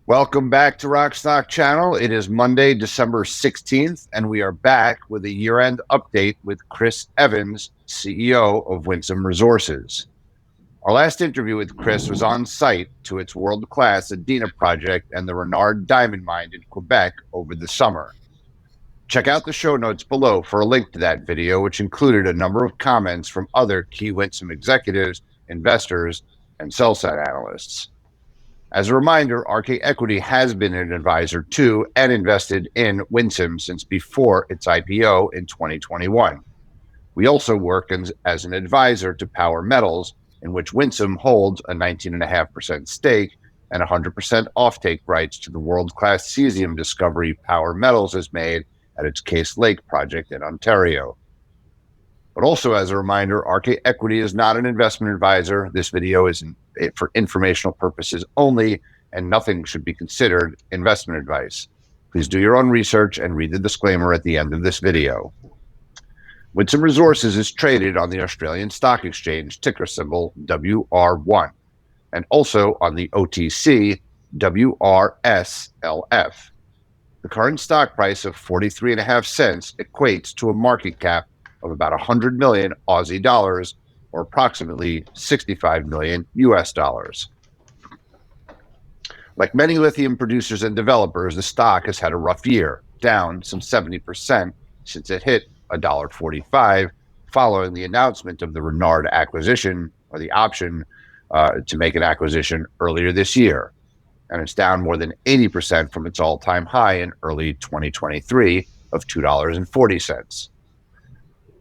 Welcome back to Rockstock Channel. It is Monday, December 16th, and we are back with a year-end update with Chris Evans, CEO of Winsome Resources. Our last interview with Chris was on site to its world-class Adina project and the Renard diamond mine in Quebec over the summer. Check out the show notes below for a link to that video, which included a number of comments from other key Winsome executives, investors, and sell-side analysts. As a reminder, RK Equity has been an advisor to and invested in Winsome since before its IPO in 2021. We also work as an advisor to Power Metals, in which Winsome holds a 19.5% stake and 100% offtake rights to the world-class Cesium discovery Power Metals has made at its Case Lake project in Ontario. But also as a reminder, RK Equity is not an investment advisor. This video is for informational purposes only, and nothing should be considered investment advice. Please do your own research and read the disclaimer at the end of this video. Winsome Resources is traded on the Australian Stock Exchange, ticker symbol WR1, and also on the OTC WRSLF. The current stock price of 43.5 cents equates to a market cap of about 100 million Aussie dollars, or approximately 65 million US dollars. Like many lithium producers and developers, the stock has had a rough year, down some 70% since it hit $1.45 following the announcement of the Renard acquisition, or the option to make an acquisition earlier this year. And it's down more than 80% from its all-time high in early 2023 of $2.40.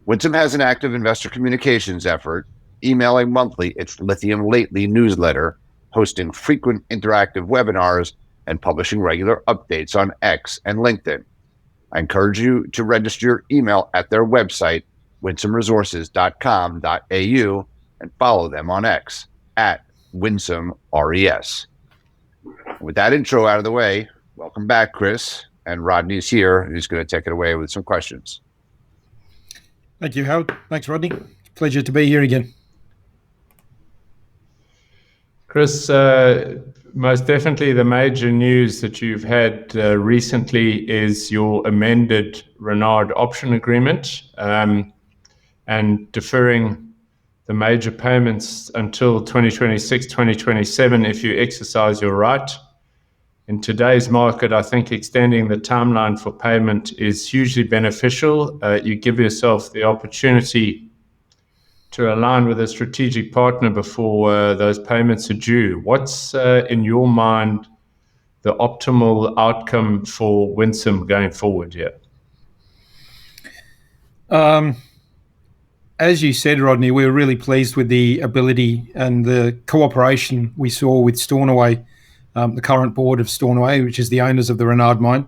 Winsome has an active investor communications effort, emailing monthly its Lithium Lately newsletter, hosting frequent interactive webinars, and publishing regular updates on X and LinkedIn. I encourage you to register your email at their website, winsomeresources.com.au, and follow them on X at WinsomeRES. With that intro out of the way, welcome back, Chris. And Rodney's here, and he's going to take it away with some questions. Thank you, Howard. Thanks, Rodney. Pleasure to be here again. Chris, most definitely the major news that you've had recently is your amended Renard option agreement and deferring the major payments until 2026, 2027 if you exercise your right. In today's market, I think extending the timeline for payment is hugely beneficial. You give yourself the opportunity to align with a strategic partner before those payments are due. What's, in your mind, the optimal outcome for Winsome going forward here? As you said, Rodney, we were really pleased with the ability and the cooperation we saw with Stornoway, the current board of Stornoway, which is the owners of the Renard mine.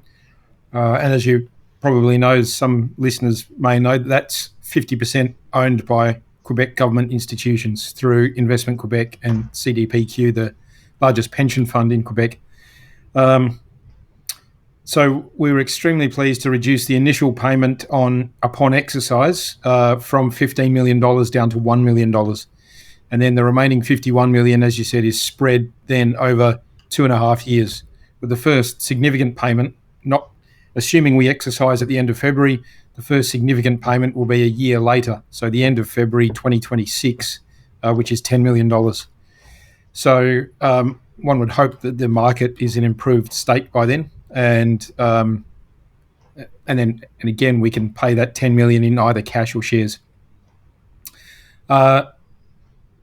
And as you probably know, some listeners may know, that's 50% owned by Quebec government institutions through Investment Quebec and CDPQ, the largest pension fund in Quebec. So we were extremely pleased to reduce the initial payment upon exercise from $15 million down to $1 million. And then the remaining $51 million, as you said, is spread then over 2.5 years, with the first significant payment, not assuming we exercise at the end of February, the first significant payment will be a year later, so the end of February 2026, which is $10 million. So one would hope that the market is in improved state by then, and again we can pay that $10 million in either cash or shares.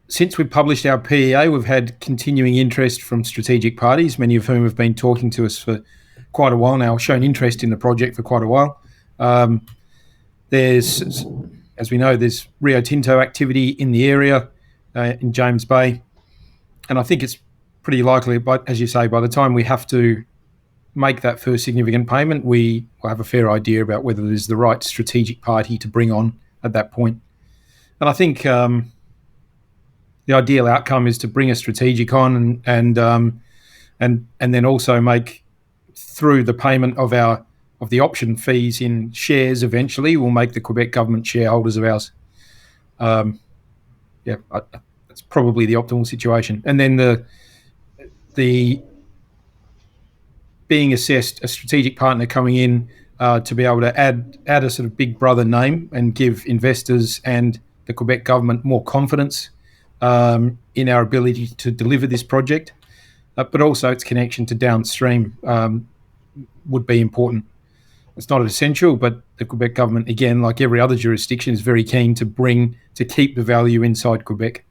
Since we've published our PEA, we've had continuing interest from strategic parties, many of whom have been talking to us for quite a while now, shown interest in the project for quite a while. There's, as we know, there's Rio Tinto activity in the area in James Bay, and I think it's pretty likely, but as you say, by the time we have to make that first significant payment, we will have a fair idea about whether there's the right strategic party to bring on at that point. And I think the ideal outcome is to bring a strategic on and then also make, through the payment of the option fees in shares, eventually we'll make the Quebec government shareholders of ours. That's probably the optimal situation. And then the being assessed, a strategic partner coming in to be able to add a sort of big brother name and give investors and the Quebec government more confidence in our ability to deliver this project, but also its connection to downstream would be important. It's not essential, but the Quebec government, again, like every other jurisdiction, is very keen to keep the value inside Quebec.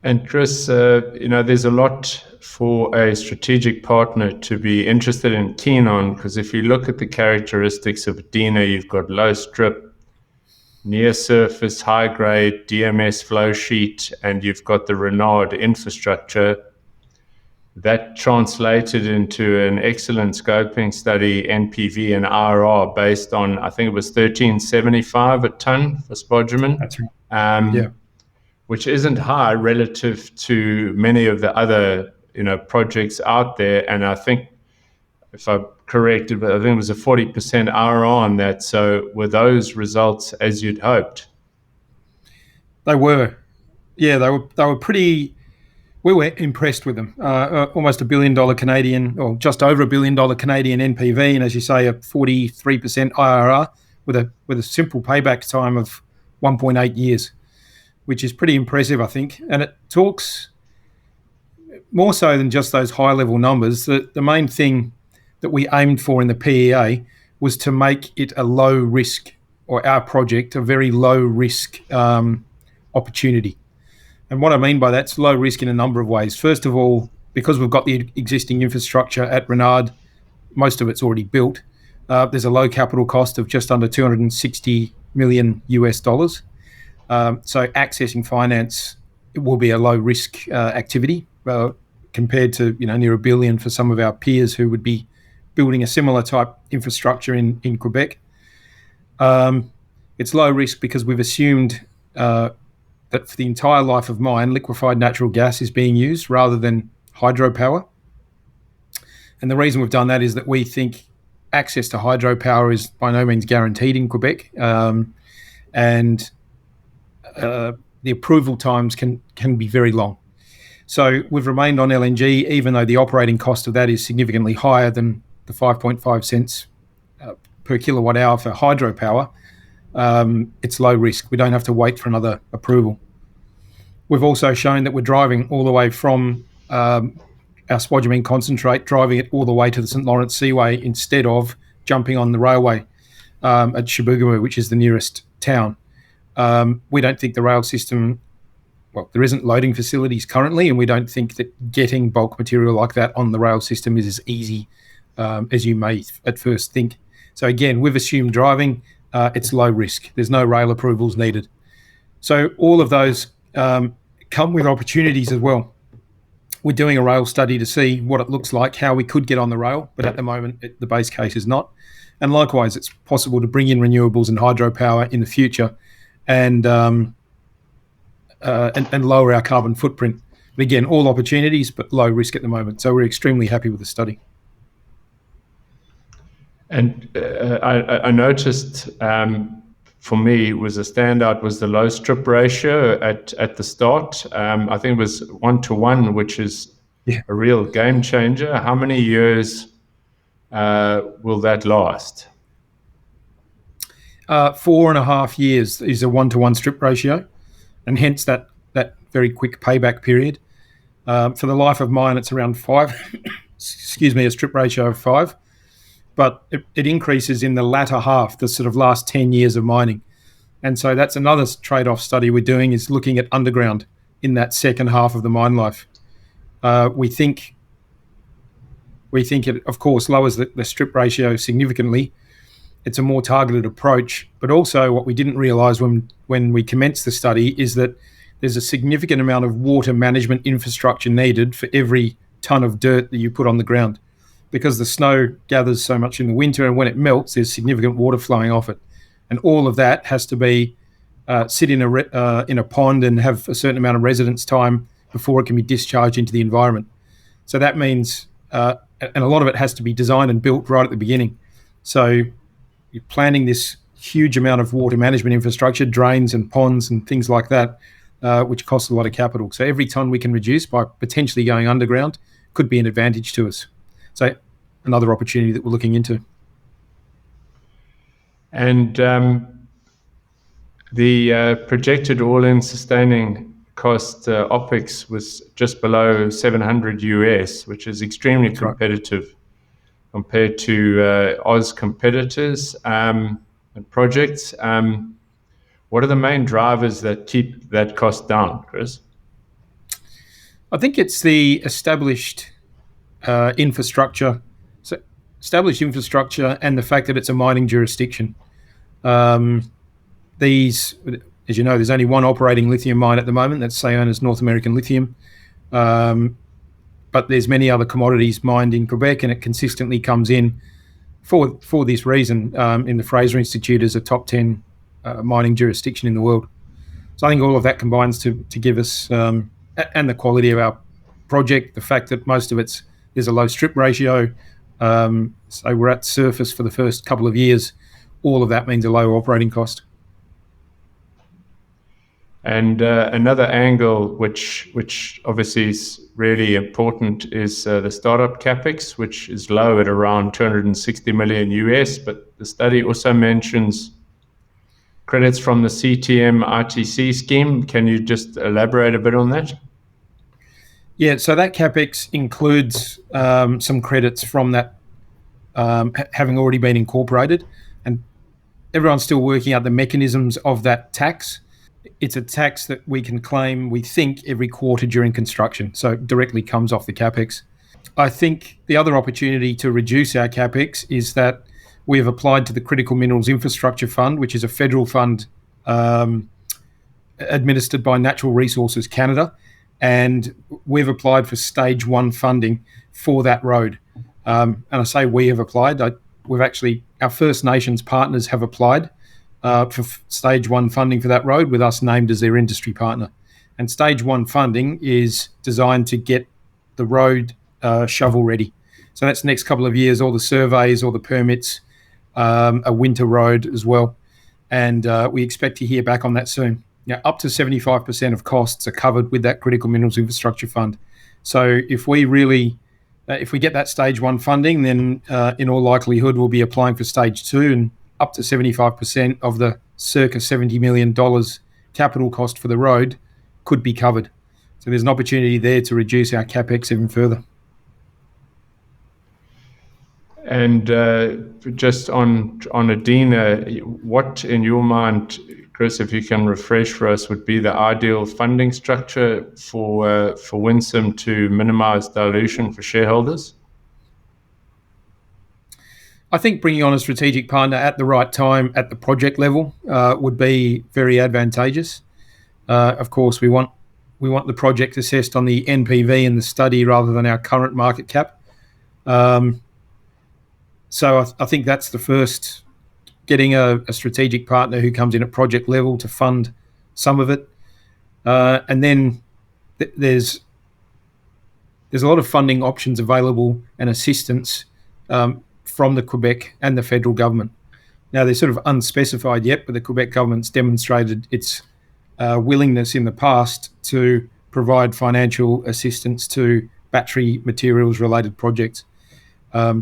And Chris, there's a lot for a strategic partner to be interested and keen on, because if you look at the characteristics of Adina, you've got low strip, near surface, high grade, DMS flow sheet, and you've got the Renard infrastructure. That translated into an excellent scoping study, NPV and IRR, based on, I think it was $13.75 a ton for spodumene. That's right. Which isn't high relative to many of the other projects out there. And I think, if I'm corrected, but I think it was a 40% IRR on that. So were those results as you'd hoped? They were. Yeah, they were pretty. We were impressed with them. Almost $1 billion Canadian, or just over $1 billion Canadian NPV, and as you say, a 43% IRR with a simple payback time of 1.8 years. Which is pretty impressive, I think. And it talks more so than just those high-level numbers. The main thing that we aimed for in the PEA was to make it a low-risk, or our project, a very low-risk opportunity. And what I mean by that, it's low risk in a number of ways. First of all, because we've got the existing infrastructure at Renard, most of it's already built. There's a low capital cost of just under $260 million US. So accessing finance, it will be a low risk activity compared to near $1 billion for some of our peers who would be building a similar type infrastructure in Quebec. It's low risk because we've assumed that for the entire life of mine, liquefied natural gas is being used rather than hydropower. And the reason we've done that is that we think access to hydropower is by no means guaranteed in Quebec, and the approval times can be very long. So we've remained on LNG, even though the operating cost of that is significantly higher than the 5.5 cents per kilowatt hour for hydropower. It's low risk. We don't have to wait for another approval. We've also shown that we're driving all the way from our spodumene concentrate, driving it all the way to the St. Lawrence Seaway instead of jumping on the railway at Chibougamau, which is the nearest town. We don't think the rail system, there isn't loading facilities currently, and we don't think that getting bulk material like that on the rail system is as easy as you may at first think. So again, we've assumed driving, it's low risk. There's no rail approvals needed. So all of those come with opportunities as well. We're doing a rail study to see what it looks like, how we could get on the rail, but at the moment, the base case is not. And likewise, it's possible to bring in renewables and hydropower in the future and lower our carbon footprint. But again, all opportunities, but low risk at the moment. So we're extremely happy with the study. And I noticed, for me, was a standout was the low strip ratio at the start. I think it was 1-to-1, which is a real game changer. How many years will that last? 4.5 years is a 1-to-1 strip ratio, and hence that very quick payback period. For the life of mine, it's around 5. A strip ratio of 5. But it increases in the latter half, the sort of last 10 years of mining. And so that's another trade-off study we're doing, is looking at underground in that second half of the mine life. We think it, of course, lowers the strip ratio significantly. It's a more targeted approach. But also what we didn't realise when we commenced the study is that there's a significant amount of water management infrastructure needed for every tonne of dirt that you put on the ground, because the snow gathers so much in the winter, and when it melts, there's significant water flowing off it. And all of that has to be sit in a pond and have a certain amount of residence time before it can be discharged into the environment. So that means, and a lot of it has to be designed and built right at the beginning. So you're planning this huge amount of water management infrastructure, drains and ponds and things like that. which costs a lot of capital. So every tonne we can reduce by potentially going underground could be an advantage to us. So another opportunity that we're looking into. And the projected all-in sustaining cost OPEX was just below $700, which is extremely That's right. competitive compared to Oz competitors and projects. What are the main drivers that keep that cost down, Chris? I think it's the established infrastructure. So established infrastructure and the fact that it's a mining jurisdiction. These, as you know, there's only one operating lithium mine at the moment. That's Sayona's North American Lithium. But there's many other commodities mined in Quebec, and it consistently comes in for this reason in the Fraser Institute as a top 10 mining jurisdiction in the world. So I think all of that combines to give us, and the quality of our project, the fact that most of there's a low strip ratio. So we're at surface for the first couple of years. All of that means a low operating cost. And another angle, which obviously is really important, is the startup CAPEX, which is low at around $260 million US. But the study also mentions credits from the CTM ITC scheme. Can you just elaborate a bit on that? Yeah, so that CAPEX includes some credits from that having already been incorporated, and everyone's still working out the mechanisms of that tax. It's a tax that we can claim, we think, every quarter during construction, so it directly comes off the CAPEX. I think the other opportunity to reduce our CAPEX is that we have applied to the Critical Minerals Infrastructure Fund, which is a federal fund administered by Natural Resources Canada, and we've applied for stage 1 funding for that road. And I say we have applied. Our First Nations partners have applied for stage 1 funding for that road, with us named as their industry partner. And stage 1 funding is designed to get the road shovel ready. So that's the next couple of years, all the surveys, all the permits, a winter road as well. And we expect to hear back on that soon. Now, up to 75% of costs are covered with that Critical Minerals Infrastructure Fund. So if we get that stage 1 funding, then in all likelihood we'll be applying for stage 2, and up to 75% of the circa $70 million capital cost for the road could be covered. So there's an opportunity there to reduce our CAPEX even further. And just on Adina, what in your mind, Chris, if you can refresh for us, would be the ideal funding structure for Winsome to minimize dilution for shareholders? I think bringing on a strategic partner at the right time at the project level would be very advantageous. Of course, we want the project assessed on the NPV in the study rather than our current market cap. So I think that's the first, getting a strategic partner who comes in at project level to fund some of it. And then there's a lot of funding options available and assistance from the Quebec and the federal government. Now, they're sort of unspecified yet, but the Quebec government's demonstrated its willingness in the past to provide financial assistance to battery materials related projects.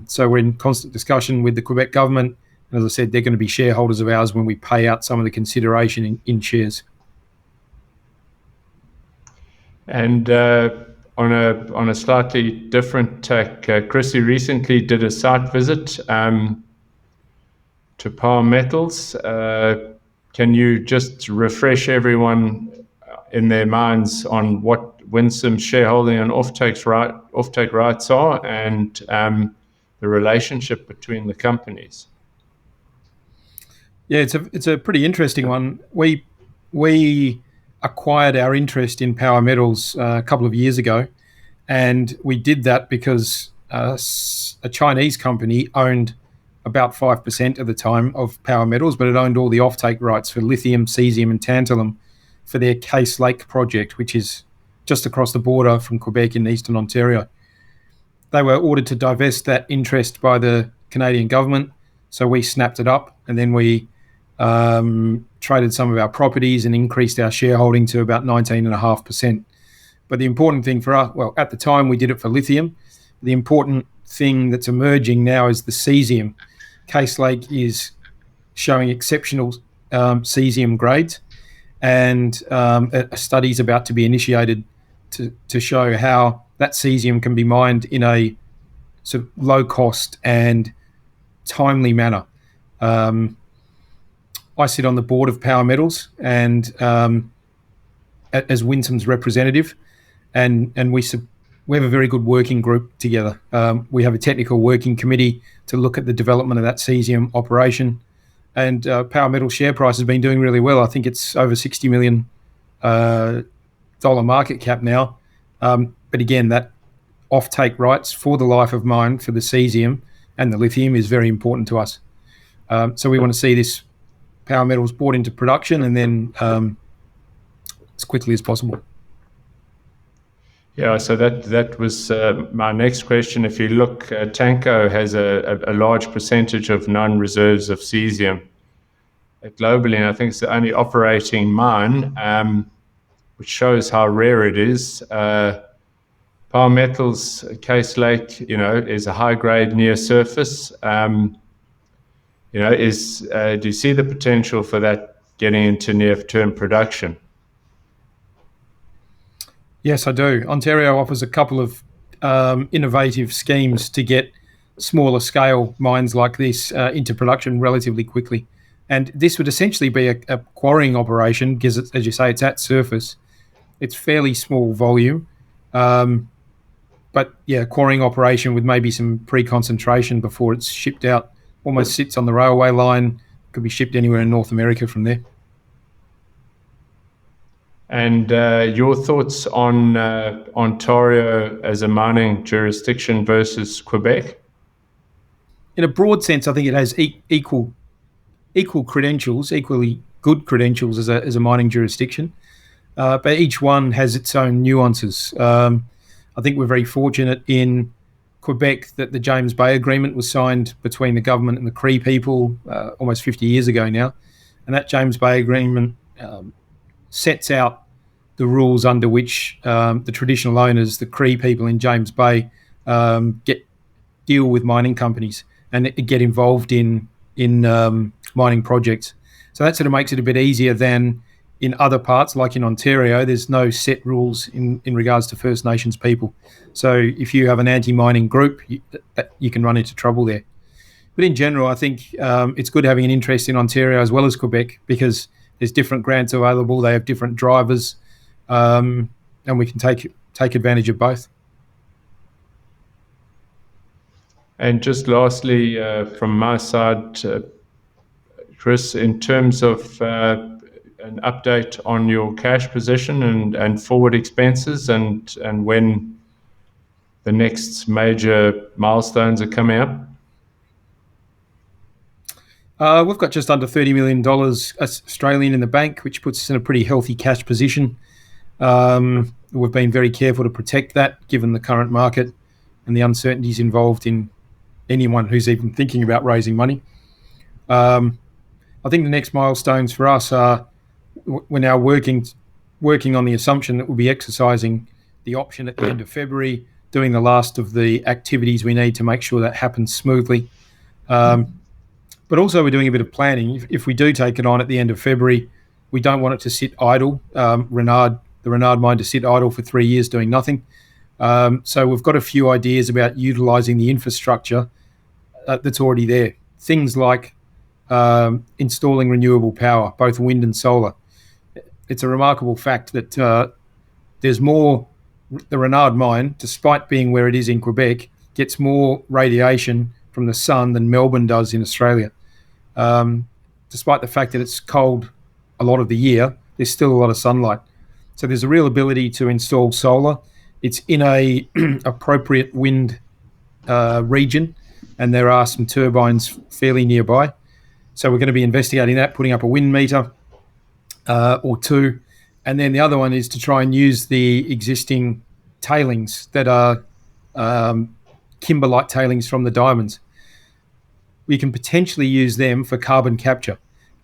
So we're in constant discussion with the Quebec government. And as I said, they're going to be shareholders of ours when we pay out some of the consideration in shares. And on a slightly different tack, Chris, you recently did a site visit to Power Metals. Can you just refresh everyone in their minds on what Winsome's shareholding and offtake rights are, and the relationship between the companies? Yeah, it's a pretty interesting one. We acquired our interest in Power Metals a couple of years ago, and we did that because a Chinese company owned about 5% at the time of Power Metals, but it owned all the offtake rights for lithium, cesium, and tantalum for their Case Lake project, which is just across the border from Quebec in eastern Ontario. They were ordered to divest that interest by the Canadian government, so we snapped it up, and then we traded some of our properties and increased our shareholding to about 19.5%. But the important thing for us, well, at the time we did it for lithium. The important thing that's emerging now is the cesium. Case Lake is showing exceptional cesium grades, and a study is about to be initiated to show how that cesium can be mined in a sort of low cost and timely manner. I sit on the board of Power Metals and as Winsome's representative, and we have a very good working group together. We have a technical working committee to look at the development of that cesium operation, and Power Metals share price has been doing really well. I think it's over $60 million market cap now. But again, that offtake rights for the life of mine for the cesium and the lithium is very important to us. So we want to see this Power Metals brought into production and then as quickly as possible. Yeah, so that was my next question. If you look, Tanco has a large percentage of known reserves of cesium globally, and I think it's the only operating mine, which shows how rare it is. Power Metals, Case Lake, is a high grade near surface. Do you see the potential for that getting into near term production? Yes, I do. Ontario offers a couple of innovative schemes to get smaller scale mines like this into production relatively quickly. And this would essentially be a quarrying operation because, as you say, it's at surface. It's fairly small volume. But yeah, quarrying operation with maybe some pre-concentration before it's shipped out. Almost sits on the railway line, could be shipped anywhere in North America from there. And your thoughts on Ontario as a mining jurisdiction versus Quebec? In a broad sense, I think it has equal credentials, equally good credentials as a mining jurisdiction. But each one has its own nuances. I think we're very fortunate in Quebec that the James Bay Agreement was signed between the government and the Cree people almost 50 years ago now. And that James Bay Agreement sets out the rules under which the traditional owners, the Cree people in James Bay, deal with mining companies and get involved in mining projects. So that sort of makes it a bit easier than in other parts, like in Ontario. There's no set rules in regards to First Nations people. So if you have an anti-mining group, you can run into trouble there. But in general, I think it's good having an interest in Ontario as well as Quebec because there's different grants available. They have different drivers, and we can take advantage of both. And just lastly, from my side, Chris, in terms of an update on your cash position and forward expenses and when the next major milestones are coming up? We've got just under $30 million Australian in the bank, which puts us in a pretty healthy cash position. We've been very careful to protect that, given the current market and the uncertainties involved in anyone who's even thinking about raising money. I think the next milestones for us are we're now working on the assumption that we'll be exercising the option at the end of February, doing the last of the activities we need to make sure that happens smoothly. But also we're doing a bit of planning. If we do take it on at the end of February, we don't want it to sit idle. The Renard mine to sit idle for 3 years doing nothing. So we've got a few ideas about utilising the infrastructure that's already there. Things like installing renewable power, both wind and solar. It's a remarkable fact that there's more. The Renard mine, despite being where it is in Quebec, gets more radiation from the sun than Melbourne does in Australia. Despite the fact that it's cold a lot of the year, there's still a lot of sunlight. So there's a real ability to install solar. It's in a appropriate wind region, and there are some turbines fairly nearby. So we're going to be investigating that, putting up a wind meter or two. And then the other one is to try and use the existing tailings that are kimberlite tailings from the diamonds. We can potentially use them for carbon capture.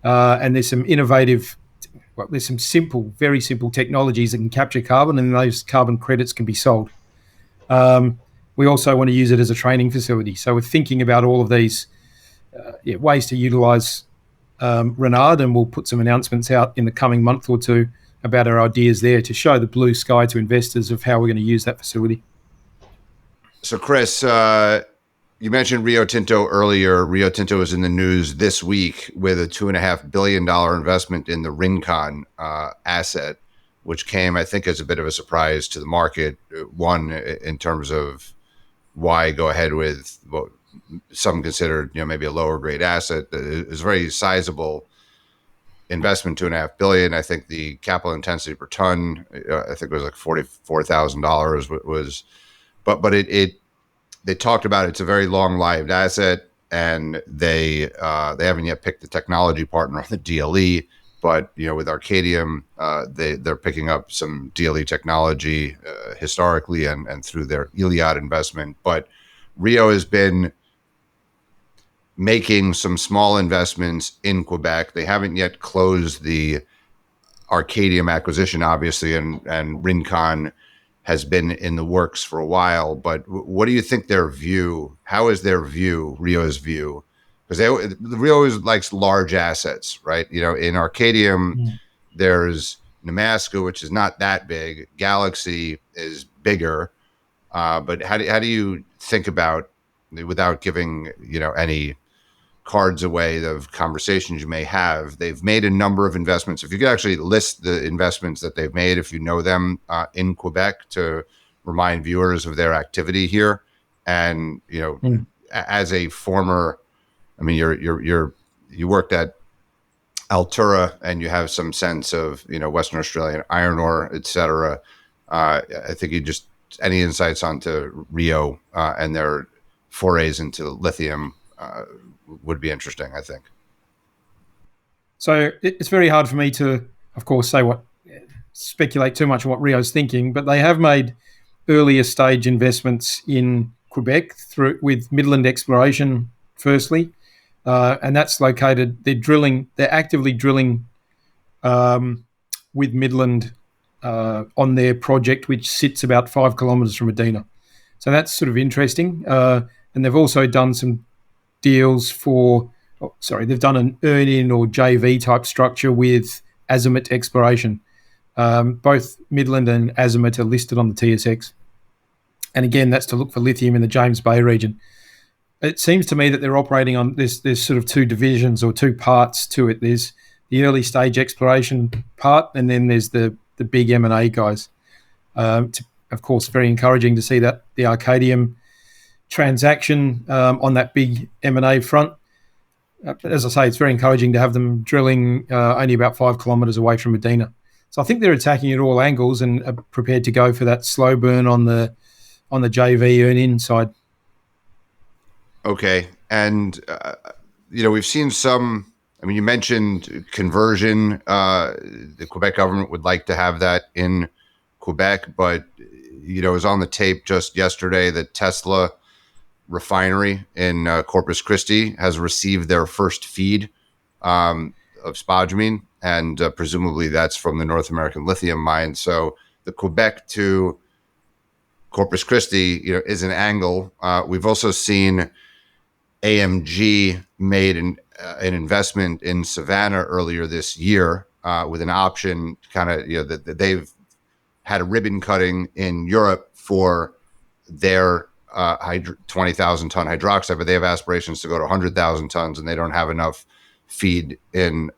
and there's some innovative, well, there's some simple, very simple technologies that can capture carbon, and those carbon credits can be sold. We also want to use it as a training facility. So we're thinking about all of these ways to utilize Renard, and we'll put some announcements out in the coming month or two about our ideas there to show the blue sky to investors of how we're going to use that facility. So, Chris, you mentioned Rio Tinto earlier. Rio Tinto is in the news this week with a $2.5 billion investment in the Rincon asset, which came, I think, as a bit of a surprise to the market. One, in terms of why go ahead with what some considered, maybe a lower grade asset. It's a very sizable investment, $2.5 billion. I think the capital intensity per ton, I think it was like $44,000 was, but they talked about it's a very long-lived asset, and they haven't yet picked the technology partner on the DLE. But with Arcadium, they're picking up some DLE technology historically and through their Iliad investment. But Rio has been making some small investments in Quebec. They haven't yet closed the Arcadium acquisition, obviously, and Rincon has been in the works for a while. But what do you think their view? How is their view, Rio's view? Because Rio always likes large assets, right? In Arcadium, there's Nemaska, which is not that big. Galaxy is bigger. But how do you think about, without giving any cards away of conversations you may have, they've made a number of investments. If you could actually list the investments that they've made, if you know them, in Quebec, to remind viewers of their activity here. And as a former, you worked at Altura, and you have some sense of Western Australian iron ore, etc. I think you just, any insights onto Rio and their forays into lithium would be interesting, I think. So it's very hard for me to, of course, speculate too much on what Rio's thinking, but they have made earlier stage investments in Quebec with Midland Exploration, firstly, and that's located. They're actively drilling with Midland on their project, which sits about 5 kilometres from Adina. So that's sort of interesting. And they've also done some deals they've done an earn-in or JV type structure with Azimut Exploration. Both Midland and Azimut are listed on the TSX. And again, that's to look for lithium in the James Bay region. It seems to me that they're operating on there's sort of two divisions or two parts to it. There's the early stage exploration part, and then there's the big M&A guys. Of course, very encouraging to see that the Arcadium transaction on that big M&A front. As I say, it's very encouraging to have them drilling only about 5 kilometres away from Adina. So I think they're attacking at all angles and are prepared to go for that slow burn on the JV earn-in side. Okay, and we've seen some. You mentioned conversion. The Quebec government would like to have that in Quebec, but it was on the tape just yesterday that Tesla refinery in Corpus Christi has received their first feed of spodumene, and presumably that's from the North American lithium mine. So the Quebec to Corpus Christi, is an angle. We've also seen AMG made an investment in Savannah earlier this year with an option, kind of, that they've had a ribbon cutting in Europe for their 20,000 ton hydroxide, but they have aspirations to go to 100,000 tons, and they don't have enough feed in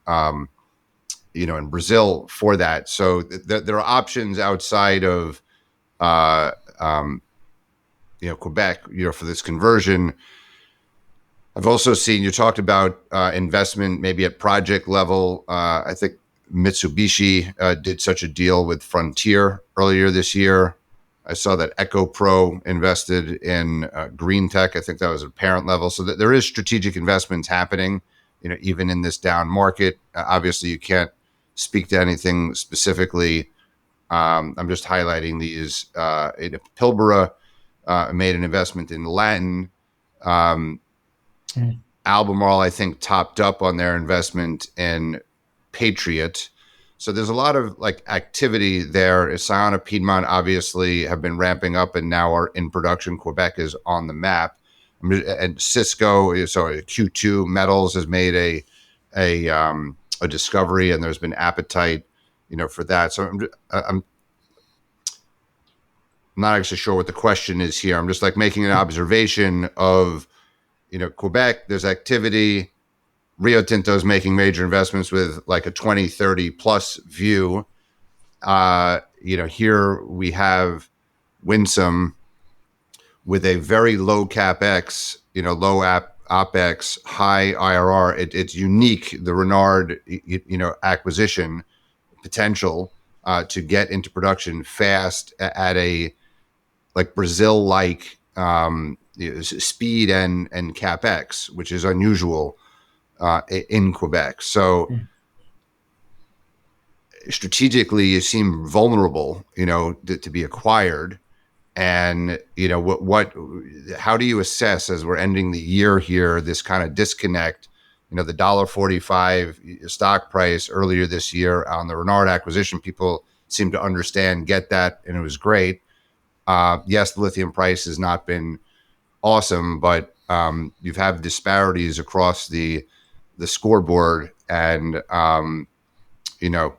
in Brazil for that. So there are options outside of Quebec, for this conversion. I've also seen, you talked about investment maybe at project level. I think Mitsubishi did such a deal with Frontier earlier this year. I saw that EcoPro invested in Green Tech. I think that was at parent level. So that there is strategic investments happening, even in this down market. Obviously, you can't speak to anything specifically. I'm just highlighting these. Pilbara made an investment in Latin. Albemarle, I think, topped up on their investment in Patriot. So there's a lot of like activity there. Sayona, Piedmont obviously have been ramping up and now are in production. Quebec is on the map. And Cisco, so Q2 Metals has made a discovery, and there's been appetite, for that. So I'm not actually sure what the question is here. I'm just like making an observation of, Quebec, there's activity. Rio Tinto is making major investments with like a 2030 plus view. Here we have Winsome with a very low CAPEX, low OPEX, high IRR. It's unique, the Renard, acquisition potential to get into production fast at a like Brazil-like speed and CAPEX, which is unusual in Quebec. So strategically, you seem vulnerable, to be acquired. And how do you assess, as we're ending the year here, this kind of disconnect? The $1.45 stock price earlier this year on the Renard acquisition, people seem to understand, get that, and it was great. Yes, the lithium price has not been awesome, but you've had disparities across the scoreboard, and you're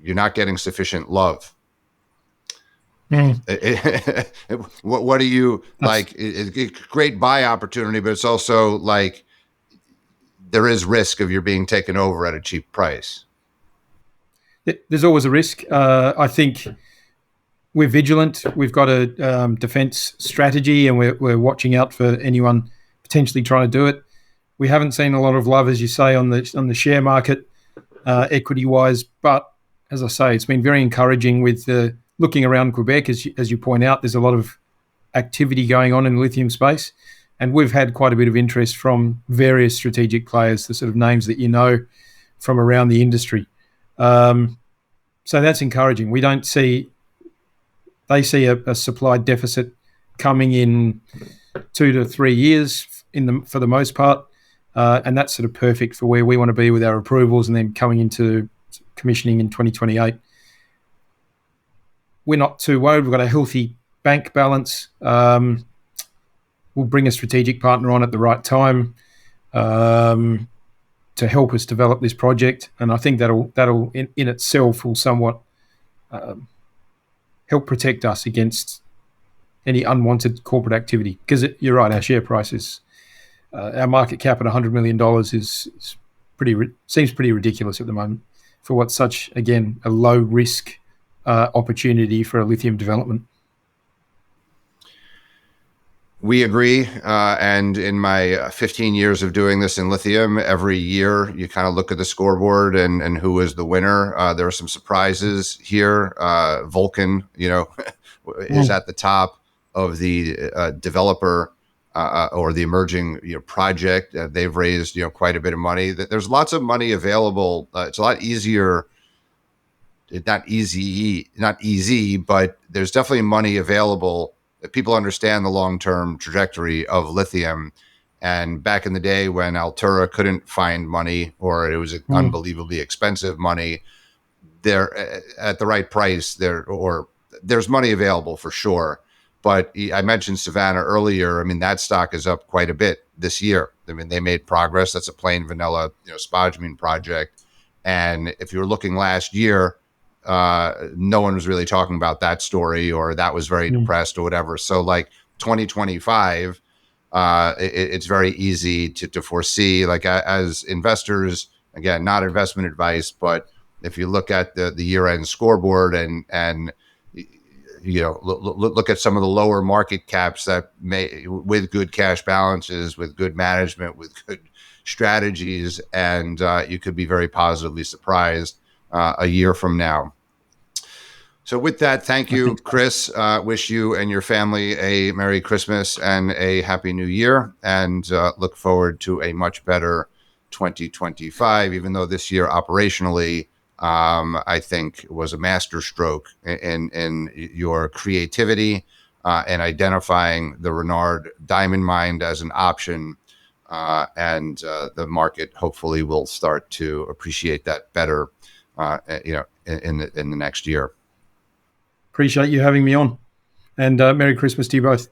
not getting sufficient love. What do you like? It's a great buy opportunity, but it's also like there is risk of you're being taken over at a cheap price. There's always a risk. I think we're vigilant. We've got a defense strategy, and we're watching out for anyone potentially trying to do it. We haven't seen a lot of love, as you say, on the share market, equity-wise. But as I say, it's been very encouraging with looking around Quebec. As you point out, there's a lot of activity going on in the lithium space, and we've had quite a bit of interest from various strategic players, the sort of names that you know from around the industry. So that's encouraging. They see a supply deficit coming in 2 to 3 years for the most part. And that's sort of perfect for where we want to be with our approvals and then coming into commissioning in 2028. We're not too worried. We've got a healthy bank balance. We'll bring a strategic partner on at the right time to help us develop this project. And I think that'll in itself will somewhat help protect us against any unwanted corporate activity. Because you're right, our share price is, our market cap at $100 million seems pretty ridiculous at the moment for what's such, again, a low risk opportunity for a lithium development. We agree. And in my 15 years of doing this in lithium, every year you kind of look at the scoreboard and who is the winner. There are some surprises here. Vulcan, is at the top of the developer or the emerging project. They've raised quite a bit of money. There's lots of money available. It's a lot easier. It's not easy, but there's definitely money available. People understand the long-term trajectory of lithium. And back in the day when Altura couldn't find money, or it was unbelievably expensive money, there at the right price, there's money available for sure. But I mentioned Savannah earlier. I mean, that stock is up quite a bit this year. I mean, they made progress. That's a plain vanilla, spodumene project. And if you were looking last year, no one was really talking about that story, or that was very depressed or whatever. So like 2025, it's very easy to foresee, like as investors, again, not investment advice, but if you look at the year-end scoreboard and look at some of the lower market caps that with good cash balances, with good management, with good strategies, and you could be very positively surprised a year from now. So with that, thank you, Chris. Wish you and your family a Merry Christmas and a Happy New Year, and look forward to a much better 2025, even though this year operationally, I think was a masterstroke in your creativity and identifying the Renard diamond mine as an option and the market hopefully will start to appreciate that better, in the next year. Appreciate you having me on, and Merry Christmas to you both.